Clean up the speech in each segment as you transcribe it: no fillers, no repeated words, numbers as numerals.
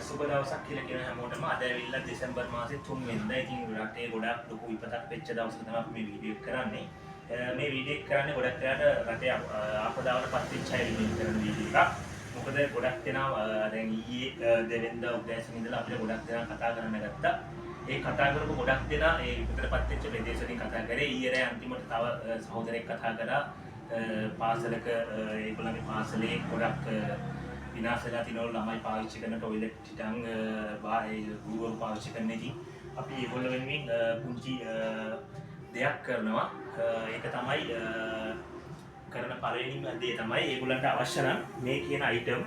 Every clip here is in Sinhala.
සුබ දවසක් කියලා කියන හැමෝටම අද ඇවිල්ලා දෙසැම්බර් මාසේ 3 වෙනිදා. ඉතින් රටේ ගොඩක් ලොකු විපතක් වෙච්ච දවසක තමයි අපි මේ වීඩියෝ එක කරන්නේ. මේ වීඩියෝ එක කරන්නේ ගොඩක් වෙලාවට රටේ ආපදාවට පත් වෙච්ච අය වෙනුවෙන් කරන වීඩියෝ එකක්. මොකද ගොඩක් දෙනා දැන් ඊයේ දෙවෙනිදා උදෑසන ඉඳලා අපිට ගොඩක් දෙනා කතා කරන්න ගත්තා. ඒ කතා කරපු ගොඩක් දෙනා ඒ විපතටපත් වෙච්ච ප්‍රදේශ වලින් කතා කරේ. ඊයේ රෑ අන්තිමට තව සහෝදරයෙක් කතා කරා පාසලක ඒගොල්ලන්ගේ පාසලේ ගොඩක් විනාශ වෙලා තිනවල ළමයි පාවිච්චි කරන টয়ලට් ටිකන් ගුරුවරු පාවිච්චි කරන ඉතින් අපි ඒගොල්ලෝ වෙනුවෙන් පුංචි දෙයක් කරනවා. ඒක තමයි කරන පළවෙනිම දේ තමයි ඒගොල්ලන්ට අවශ්‍ය නම් මේ කියන අයිටම්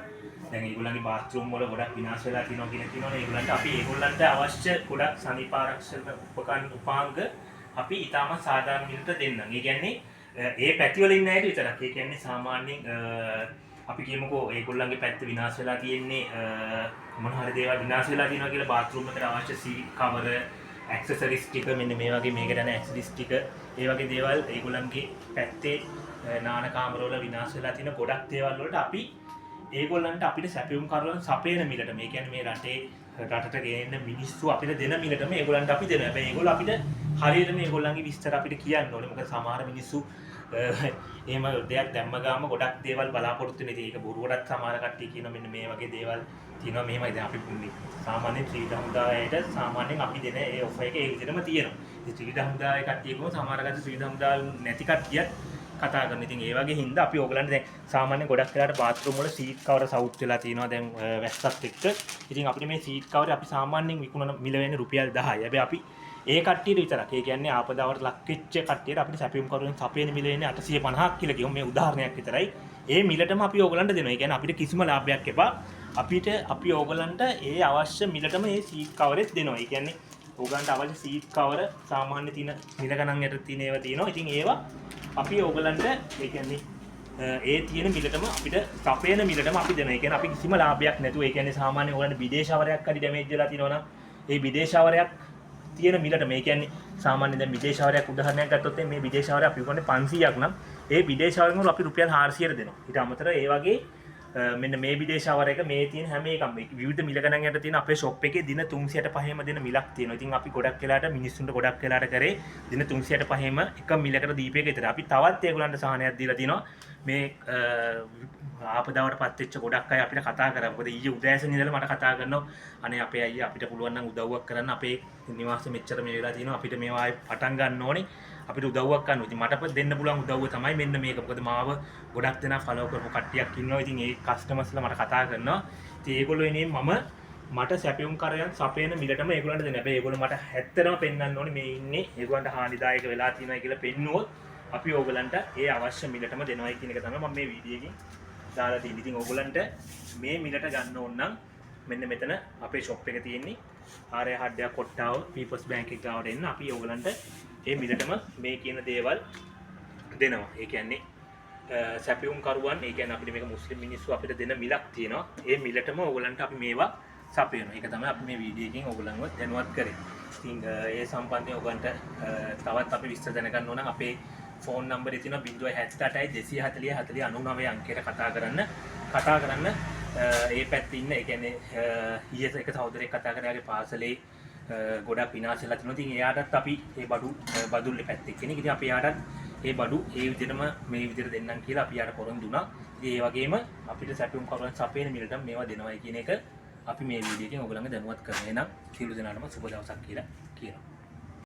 දැන් ඒගොල්ලන්ගේ බාත්රූම් වල ගොඩක් විනාශ වෙලා තිනවා කියනවනේ ඒගොල්ලන්ට අපි ඒගොල්ලන්ට අවශ්‍ය ගොඩක් සනීප ආරක්ෂක උපාංග අපි ඊටම සාධාරණ මිලට දෙන්නම්. ඒ කියන්නේ ඒ පැති වල ඉන්න අයට විතරක්. ඒ කියන්නේ සාමාන්‍යයෙන් අපි කියමුකෝ ඒගොල්ලන්ගේ පැත්ත විනාශ වෙලා තියෙන්නේ මොන හරි දේවල් විනාශ වෙලා තියෙනවා කියලා බාත්රූම් එකට අවශ්‍ය සීට් කවර ඇක්සසරිස් ටික මෙන්න මේ වගේ මේකට යන ඇක්සසරිස් ටික ඒ වගේ දේවල් ඒගොල්ලන්ගේ පැත්තේ නාන කාමරවල විනාශ වෙලා තියෙන ගොඩක් දේවල් වලට අපි ඒගොල්ලන්ට අපිට සැපයුම් කරන සපේන මිලට මේ කියන්නේ මේ රටට ගේන්න මිනිස්සු අපිට දෙන මිලට මේගොල්ලන්ට අපි දෙනවා. හැබැයි ඒගොල්ලෝ අපිට හරියට මේගොල්ලන්ගේ විස්තර අපිට කියන්න ඕනේ. මොකද සමහර මිනිස්සු එහෙම දෙයක් දැම්ම ගාම ගොඩක් දේවල් බලාපොරොත්තු වෙන ඉතින් ඒක බොරුවටත් සමහර කට්ටිය කියනවා මෙන්න මේ වගේ දේවල් තියෙනවා මෙහෙමයි. දැන් අපි සාමාන්‍යයෙන් ත්‍රිවිධ හමුදායට සාමාන්‍යයෙන් අපි දෙන ඒ ඔෆර් එක ඒ විදිහටම තියෙනවා. ඉතින් ත්‍රිවිධ හමුදායේ කට්ටියකම සමහර කට්ටිය ත්‍රිවිධ හමුදා නැති කට්ටියත් කතා කරනවා. ඉතින් ඒ වගේ හින්දා අපි ඕගලන්ට දැන් සාමාන්‍යයෙන් ගොඩක් වෙලාවට බාත්රූම් වල සීට් කවර සවුත් වෙලා තියෙනවා දැන් වැස්සත් එක්ක. ඉතින් අපිට මේ සීට් කවර අපි සාමාන්‍යයෙන් විකුණන මිල වෙන්නේ රුපියල් 10යි. හැබැයි අපි ඒ කට්ටියට විතරක්. ඒ කියන්නේ ආපදාවට ලක් වෙච්ච කට්ටියට අපිට සැපයුම් කරුවෙන් සපේන මිල වෙන්නේ 850ක් කියලා කියමු. මේ උදාහරණයක් විතරයි. ඒ මිලටම අපි ඕගලන්ට දෙනවා. ඒ කියන්නේ අපිට කිසිම ලාභයක් එපා. අපි ඕගලන්ට ඒ අවශ්‍ය මිලටම මේ සීට් කවරෙත් දෙනවා. ඒ කියන්නේ ඕගලන්ට අවශ්‍ය සීට් කවර සාමාන්‍ය තියෙන මිල ගණන් යට තියෙන ඒවා තියෙනවා. ඉතින් ඒවා අපි ඕගලන්ට ඒ කියන්නේ ඒ තියෙන මිලටම අපිට සපේන මිලටම අපි දෙනවා. ඒ කියන්නේ අපි කිසිම ලාභයක් නැතුව ඒ කියන්නේ සාමාන්‍ය ඕගලන්ට විදේශවරයක් හරි ඩැමේජ් වෙලා තියෙනවා නම් ඒ විදේශවරයක් තියෙන මිලට මේ කියන්නේ සාමාන්‍ය දැන් විදේශවරයක් උදාහරණයක් ගත්තොත් මේ විදේශවරය අපි උගන්නේ 500ක් නම් ඒ විදේශවරයෙන් වල අපි රුපියල් 400ට දෙනවා. ඊට අමතරව ඒ වගේ මෙන්න මේ විදේශවරයක මේ තියෙන හැම එකම විවිධ මිල ගණන් යට තියෙන අපේ ෂොප් එකේ දින 365ම දෙන මිලක් තියෙනවා. ඉතින් අපි ගොඩක් වෙලාට මිනිස්සුන්ට ගොඩක් වෙලාට කරේ දින 365ම එක මිලකට දීපේක විතර. අපි තවත් ඒගොල්ලන්ට සහනයක් දීලා තිනවා. මේ ආපදාවට පත් වෙච්ච ගොඩක් අය අපිට කතා කරා. මොකද ඊයේ උදෑසන ඉඳලා මට කතා කරනවා අනේ අපේ අයියා අපිට පුළුවන් නම් උදව්වක් කරන්න අපේ නිවාසෙ මෙච්චර මේ වෙලා තියෙනවා අපිට මේවා ආයෙ පටන් ගන්න ඕනේ අපිට උදව්වක් කරන්න. ඉතින් මට දෙන්න පුළුවන් උදව්ව තමයි මෙන්න මේක. මොකද මාව ගොඩක් දෙනා ෆලෝ කරපු කට්ටියක් ඉන්නවා. ඉතින් ඒ කස්ටමර්ස්ලා මට කතා කරනවා. ඉතින් ඒගොල්ලෝ එනේ මට සැපයුම් කරයන් සපේන මිලටම ඒගොල්ලන්ට දෙන්න. හැබැයි ඒගොල්ලෝ මට ඇත්තටම පෙන්වන්න ඕනේ මේ ඉන්නේ ඒගොල්ලන්ට හානිදායක වෙලා තියෙනවා කියලා පෙන්නුවොත් අපි ඕගලන්ට ඒ අවශ්‍ය මිලටම දෙනවයි කියන එක තමයි මම මේ වීඩියෝ එකෙන් දාලා තියෙන්නේ. ඉතින් ඕගලන්ට මේ මිලට ගන්න ඕන නම් මෙන්න මෙතන අපේ ෂොප් එක තියෙන්නේ ආරය හඩ්ඩය කොට්ටාව පීපල්ස් බැංක් එක ගාවට එන්න අපි ඕගලන්ට මේ මිලටම මේ කියන දේවල් දෙනවා. ඒ කියන්නේ සැපයුම් කරුවන් ඒ කියන්නේ අපිට මේක මුස්ලිම් මිනිස්සු අපිට දෙන මිලක් තියෙනවා. ඒ මිලටම ඕගලන්ට අපි මේවා සපයනවා. ඒක තමයි අපි මේ වීඩියෝ එකෙන් ඕගලන්ව දැනුවත් කරේ. ඉතින් ඒ සම්බන්ධයෙන් ඕගලන්ට තවත් අපි විස්තර දැනගන්න ඕන නම් අපේ ෆෝන් නම්බරේ තියෙනවා 078 240 40 99 අංකයට කතා කරන්න. ඒ පැත්තේ ඉන්න ඒ කියන්නේ ඊයේ එක සහෝදරයෙක් කතා කරාගේ පාසලේ ගොඩක් විනාශ වෙලා තිනවා. ඉතින් එයාටත් අපි මේ බඩුල්ලේ පැත්තේ කෙනෙක්. ඉතින් අපි එයාටත් මේ බඩු ඒ විදිහටම මේ විදිහට දෙන්නම් කියලා අපි යාට පොරොන්දු දුනා. ඉතින් ඒ වගේම අපිට සැපයුම් කරුවන් සපේන මිලට මේවා දෙනවයි කියන එක අපි මේ වීඩියෝ එකෙන් ඔයගොල්ලන්ගේ දැනුවත් කරනවා. එහෙනම් සියලු දෙනාටම සුබ දවසක් කියලා කියනවා.